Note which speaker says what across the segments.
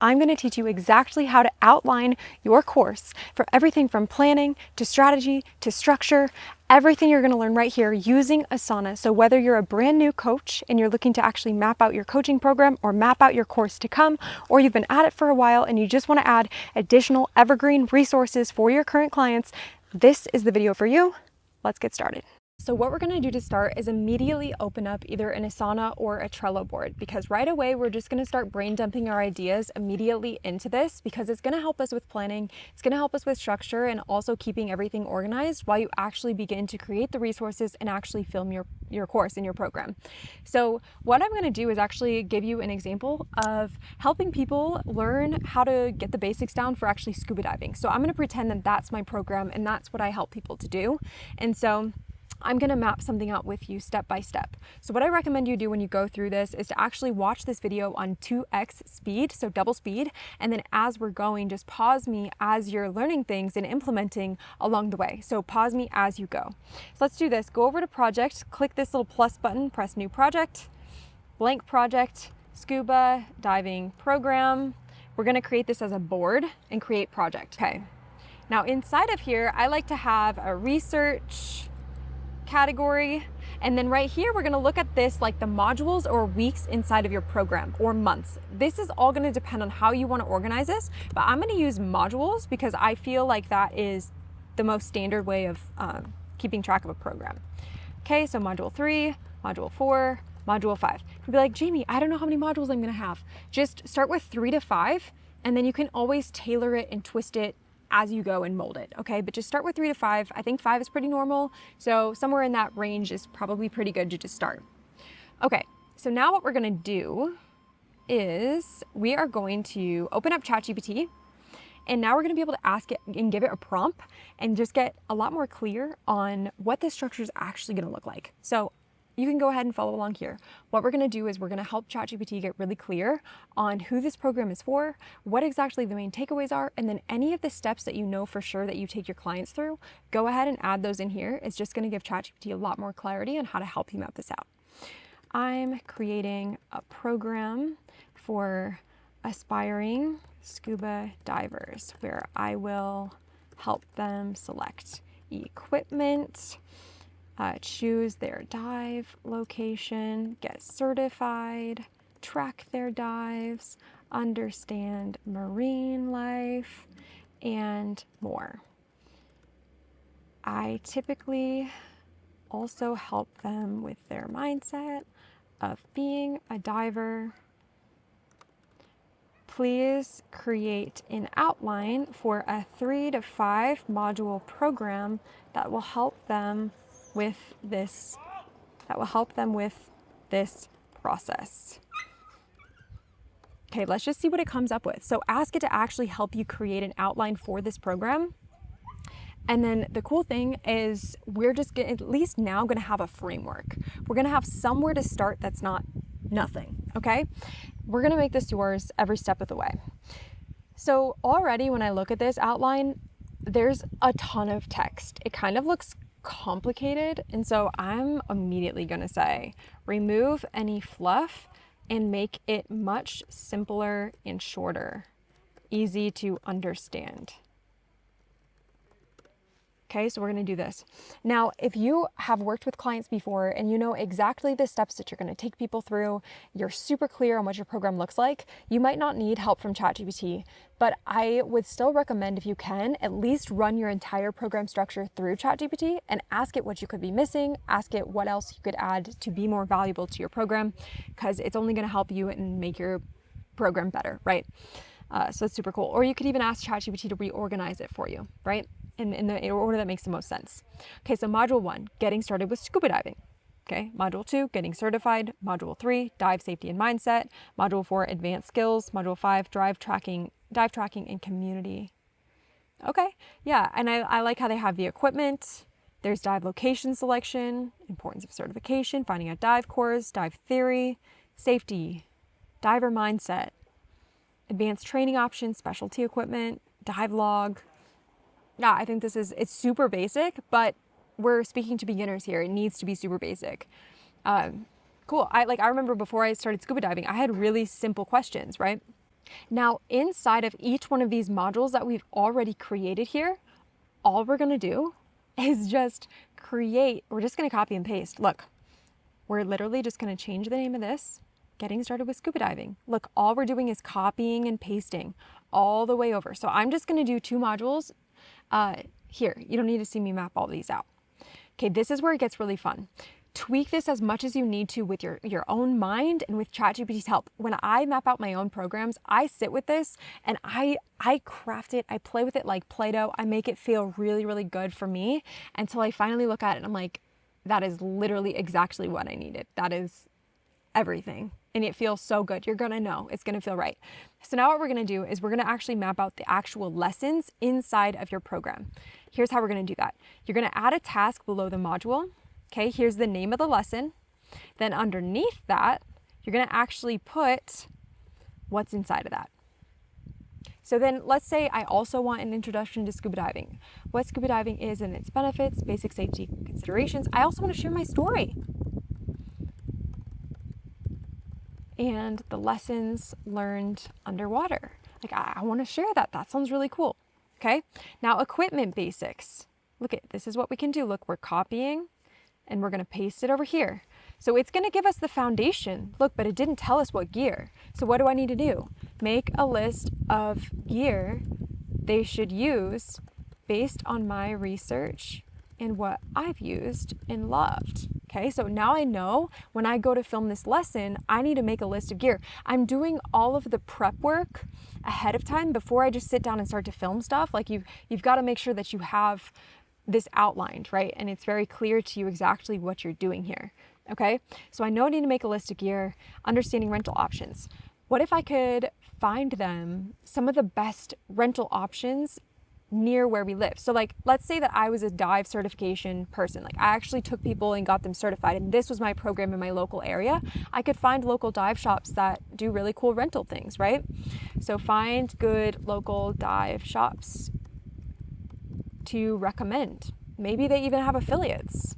Speaker 1: I'm going to teach you exactly how to outline your course for everything from planning to strategy to structure, everything you're going to learn right here using Asana. So whether you're a brand new coach and you're looking to actually map out your coaching program or map out your course to come, or you've been at it for a while and you just want to add additional evergreen resources for your current clients, this is the video for you. Let's get started. So what we're going to do to start is immediately open up either an Asana or a Trello board, because right away we're just going to start brain dumping our ideas immediately into this, because it's going to help us with planning, it's going to help us with structure, and also keeping everything organized while you actually begin to create the resources and actually film your course and your program. So what I'm going to do is actually give you an example of helping people learn how to get the basics down for actually scuba diving. So I'm going to pretend that that's my program and that's what I help people to do. And so I'm going to map something out with you step by step. So what I recommend you do when you go through this is to actually watch this video on 2x speed, so double speed, and then as we're going, just pause me as you're learning things and implementing along the way. So pause me as you go. So let's do this. Go over to project, click this little plus button, press new project, blank project, scuba diving program. We're going to create this as a board and create project. Okay. Now inside of here, I like to have a research category, and then right here we're going to look at this like the modules or weeks inside of your program, or months. This is all going to depend on how you want to organize this, but I'm going to use modules because I feel like that is the most standard way of keeping track of a program. Okay, so module 3, module 4, module 5. You'll be like, Jamie, I don't know how many modules I'm going to have. Just start with 3 to 5, and then you can always tailor it and twist it as you go and mold it, okay? But just start with 3 to 5. I think 5 is pretty normal, so somewhere in that range is probably pretty good to just start. Okay, so now what we're gonna do is we are going to open up ChatGPT, and now we're gonna be able to ask it and give it a prompt and just get a lot more clear on what this structure is actually gonna look like. So you can go ahead and follow along here. What we're going to do is we're going to help ChatGPT get really clear on who this program is for, what exactly the main takeaways are, and then any of the steps that you know for sure that you take your clients through, go ahead and add those in here. It's just going to give ChatGPT a lot more clarity on how to help you map this out. I'm creating a program for aspiring scuba divers where I will help them select equipment, choose their dive location, get certified, track their dives, understand marine life, and more. I typically also help them with their mindset of being a diver. Please create an outline for a 3 to 5 module program that will help them with this process. Okay, let's just see what it comes up with. So ask it to actually help you create an outline for this program. And then the cool thing is we're just at least now going to have a framework. We're going to have somewhere to start that's not nothing, okay? We're going to make this yours every step of the way. So already when I look at this outline, there's a ton of text. It kind of looks complicated, and so I'm immediately going to say remove any fluff and make it much simpler and shorter, easy to understand. Okay, so we're going to do this. Now, if you have worked with clients before and you know exactly the steps that you're going to take people through, you're super clear on what your program looks like, you might not need help from ChatGPT, but I would still recommend, if you can, at least run your entire program structure through ChatGPT and ask it what you could be missing, ask it what else you could add to be more valuable to your program, because it's only going to help you and make your program better, right? So it's super cool. Or you could even ask ChatGPT to reorganize it for you, right? In the order that makes the most sense. Okay, so module 1, getting started with scuba diving. Okay, module 2, getting certified. Module 3, dive safety and mindset. Module 4, advanced skills. Module 5, dive tracking and community. Okay, yeah, and I like how they have the equipment. There's dive location selection, importance of certification, finding out dive course, dive theory, safety, diver mindset, advanced training options, specialty equipment, dive log. Yeah, I think it's super basic, but we're speaking to beginners here. It needs to be super basic. Cool. I remember before I started scuba diving, I had really simple questions, right? Now, inside of each one of these modules that we've already created here, all we're gonna do is just we're just gonna copy and paste. Look, we're literally just gonna change the name of this, getting started with scuba diving. Look, all we're doing is copying and pasting all the way over. So I'm just gonna do 2 modules here. You don't need to see me map all these out. Okay, this is where it gets really fun. Tweak this as much as you need to with your own mind and with ChatGPT's help. When I map out my own programs, I sit with this and I craft it, I play with it like Play-Doh. I make it feel really, really good for me until I finally look at it and I'm like, that is literally exactly what I needed. That is everything. And it feels so good. You're gonna know, it's gonna feel right. So now what we're gonna do is we're gonna actually map out the actual lessons inside of your program. Here's how we're gonna do that. You're gonna add a task below the module. Okay, here's the name of the lesson. Then underneath that, you're gonna actually put what's inside of that. So then let's say I also want an introduction to scuba diving. What scuba diving is and its benefits, basic safety considerations. I also wanna share my story. And the lessons learned underwater. Like I wanna share that. That sounds really cool. Okay, now equipment basics. Look at, this is what we can do. Look, we're copying and we're gonna paste it over here. So it's gonna give us the foundation. Look, but it didn't tell us what gear. So what do I need to do? Make a list of gear they should use based on my research and what I've used and loved. Okay, so now I know when I go to film this lesson, I need to make a list of gear. I'm doing all of the prep work ahead of time before I just sit down and start to film stuff. Like you've got to make sure that you have this outlined, right? And it's very clear to you exactly what you're doing here. Okay, so I know I need to make a list of gear, understanding rental options. What if I could find them some of the best rental options near where we live? So like, let's say that I was a dive certification person. Like I actually took people and got them certified and this was my program in my local area. I could find local dive shops that do really cool rental things, right? So find good local dive shops to recommend. Maybe they even have affiliates.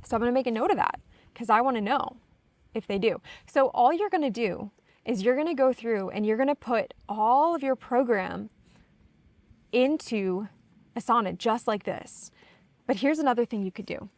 Speaker 1: So I'm gonna make a note of that because I wanna know if they do. So all you're gonna do is you're gonna go through and you're gonna put all of your program into Asana just like this. But here's another thing you could do.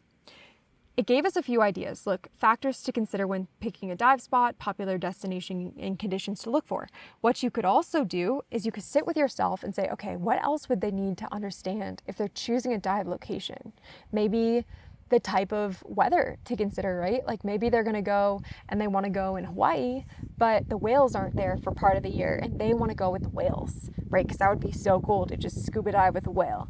Speaker 1: It gave us a few ideas. Look, factors to consider when picking a dive spot, popular destination and conditions to look for. What you could also do is you could sit with yourself and say, okay, what else would they need to understand if they're choosing a dive location? Maybe the type of weather to consider, right? Like maybe they're gonna go and they wanna go in Hawaii, but the whales aren't there for part of the year and they wanna go with the whales, right? Because that would be so cool to just scuba dive with a whale.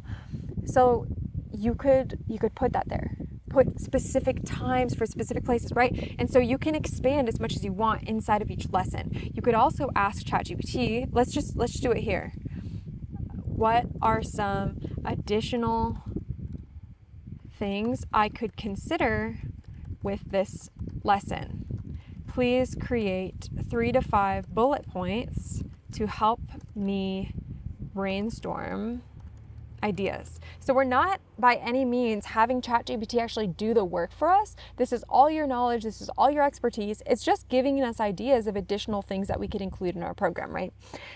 Speaker 1: So you could put that there. Put specific times for specific places, right? And so you can expand as much as you want inside of each lesson. You could also ask ChatGPT, let's do it here. What are some additional things I could consider with this lesson? Please create 3 to 5 bullet points to help me brainstorm ideas. So we're not by any means having ChatGPT actually do the work for us. This is all your knowledge. This is all your expertise. It's just giving us ideas of additional things that we could include in our program, right?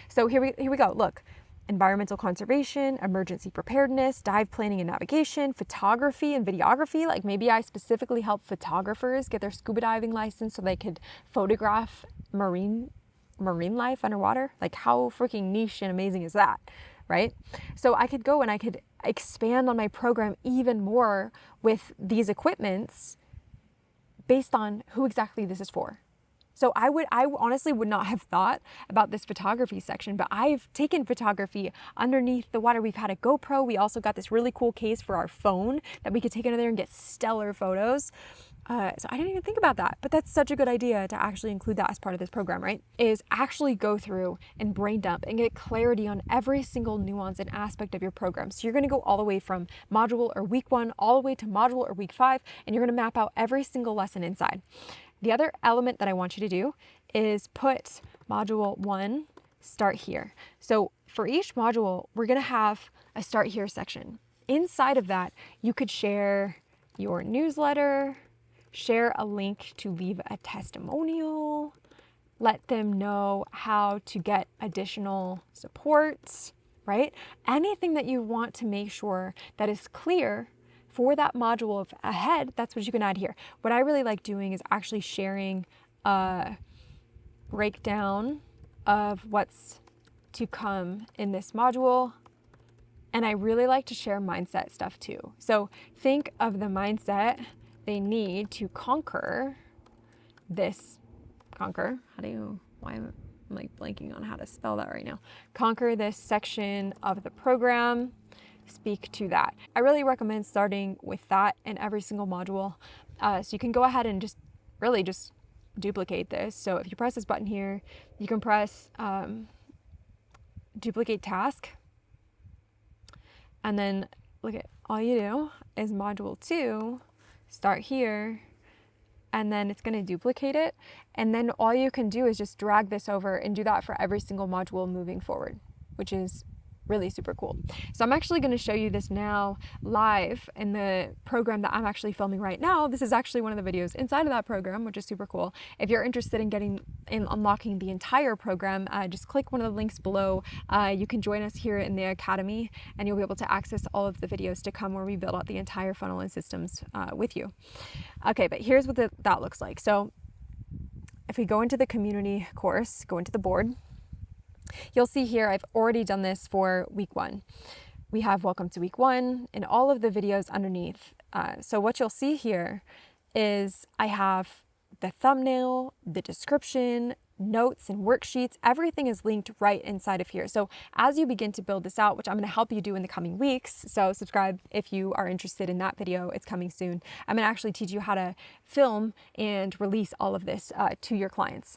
Speaker 1: So here we go. Look, environmental conservation, emergency preparedness, dive planning and navigation, photography and videography. Like maybe I specifically help photographers get their scuba diving license so they could photograph marine life underwater. Like how freaking niche and amazing is that? Right? So I could go and I could expand on my program even more with these equipments based on who exactly this is for. So I honestly would not have thought about this photography section, but I've taken photography underneath the water. We've had a GoPro. We also got this really cool case for our phone that we could take under there and get stellar photos. So I didn't even think about that, but that's such a good idea to actually include that as part of this program, right? Is actually go through and brain dump and get clarity on every single nuance and aspect of your program. So you're gonna go all the way from module or week 1 all the way to module or week 5, and you're gonna map out every single lesson inside. The other element that I want you to do is put module 1, start here. So for each module, we're gonna have a start here section. Inside of that, you could share your newsletter, share a link to leave a testimonial, let them know how to get additional supports, right? Anything that you want to make sure that is clear for that module ahead, that's what you can add here. What I really like doing is actually sharing a breakdown of what's to come in this module. And I really like to share mindset stuff too. So think of the mindset they need to conquer this, why am I like blanking on how to spell that right now? Conquer this section of the program, speak to that. I really recommend starting with that in every single module. So you can go ahead and just duplicate this. So if you press this button here, you can press duplicate task. And then look at all you do is module 2, start here, and then it's going to duplicate it. And then all you can do is just drag this over and do that for every single module moving forward, which is really super cool. So I'm actually going to show you this now live in the program that I'm actually filming right now. This is actually one of the videos inside of that program, which is super cool. If you're interested in unlocking the entire program, just click one of the links below. You can join us here in the Academy, and you'll be able to access all of the videos to come where we build out the entire funnel and systems with you. Okay, but here's what that looks like. So if we go into the community course, go into the board, you'll see here I've already done this for week 1. We have welcome to week 1 and all of the videos underneath. So what you'll see here is I have the thumbnail, the description, notes and worksheets. Everything is linked right inside of here. So as you begin to build this out, which I'm going to help you do in the coming weeks, so subscribe if you are interested in that video. It's coming soon. I'm going to actually teach you how to film and release all of this to your clients.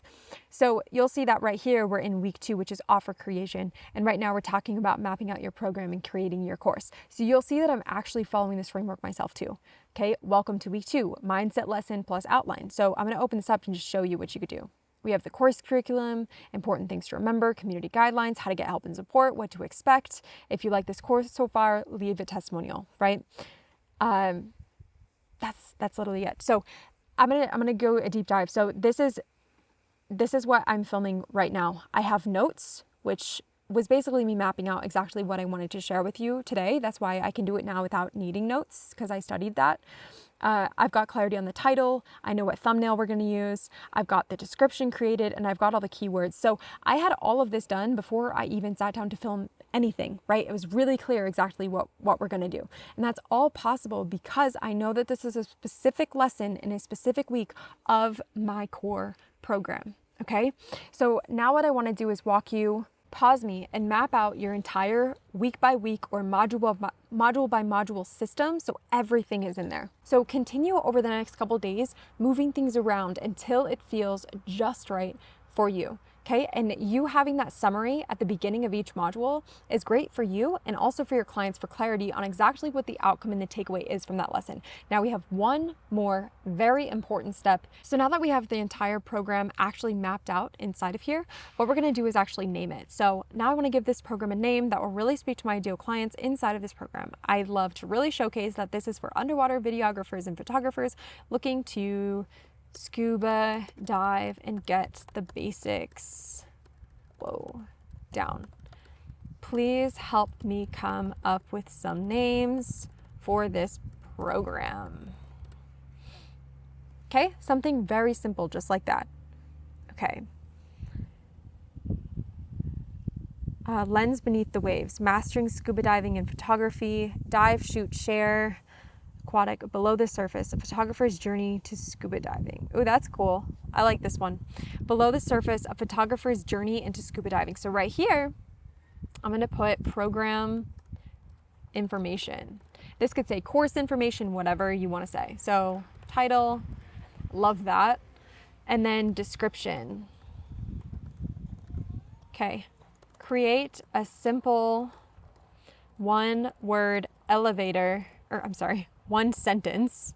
Speaker 1: So you'll see that right here, we're in week 2, which is offer creation. And right now we're talking about mapping out your program and creating your course. So you'll see that I'm actually following this framework myself too. Okay, welcome to week 2, mindset lesson plus outline. So I'm going to open this up and just show you what you could do. We have the course curriculum, important things to remember, community guidelines, how to get help and support, what to expect. If you like this course so far, leave a testimonial, right? That's literally it. So I'm gonna go a deep dive. So this is what I'm filming right now. I have notes, which was basically me mapping out exactly what I wanted to share with you today. That's why I can do it now without needing notes, because I studied that. I've got clarity on the title. I know what thumbnail we're going to use. I've got the description created, and I've got all the keywords. So I had all of this done before I even sat down to film anything, right? It was really clear exactly what we're going to do. And that's all possible because I know that this is a specific lesson in a specific week of my core program. Okay. So now what I want to do is pause me and map out your entire week by week or module by module system, so everything is in there. So continue over the next couple days moving things around until it feels just right for you. Okay, and you having that summary at the beginning of each module is great for you and also for your clients for clarity on exactly what the outcome and the takeaway is from that lesson. Now we have one more very important step. So now that we have the entire program actually mapped out inside of here, what we're going to do is actually name it. So now I want to give this program a name that will really speak to my ideal clients inside of this program. I love to really showcase that this is for underwater videographers and photographers looking to scuba dive and get the basics down. Please help me come up with some names for this program. Okay, something very simple, just like that. Okay. Lens beneath the waves, mastering scuba diving and photography, dive, shoot, share, aquatic, below the surface, a photographer's journey to scuba diving. Oh, that's cool. I like this one. Below the surface, a photographer's journey into scuba diving. So right here, I'm going to put program information. This could say course information, whatever you want to say. So title, love that. And then description. Okay. Create a simple one sentence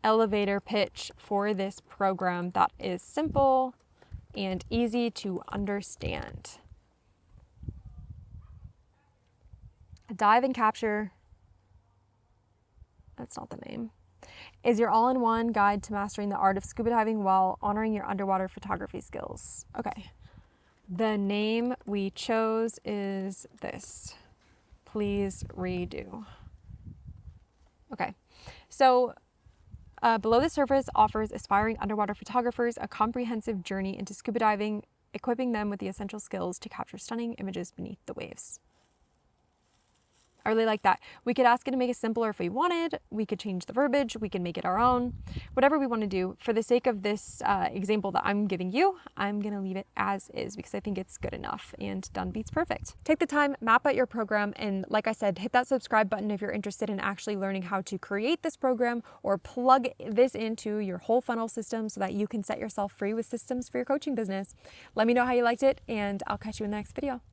Speaker 1: elevator pitch for this program that is simple and easy to understand. Dive and capture, that's not the name. is your all-in-one guide to mastering the art of scuba diving while honoring your underwater photography skills. Okay. The name we chose is this. Please redo. Okay. So Below the Surface offers aspiring underwater photographers a comprehensive journey into scuba diving, equipping them with the essential skills to capture stunning images beneath the waves. I really like that. We could ask it to make it simpler if we wanted. We could change the verbiage. We can make it our own. Whatever we want to do. For the sake of this example that I'm giving you, I'm going to leave it as is because I think it's good enough and done beats perfect. Take the time, map out your program, and like I said, hit that subscribe button if you're interested in actually learning how to create this program or plug this into your whole funnel system so that you can set yourself free with systems for your coaching business. Let me know how you liked it, and I'll catch you in the next video.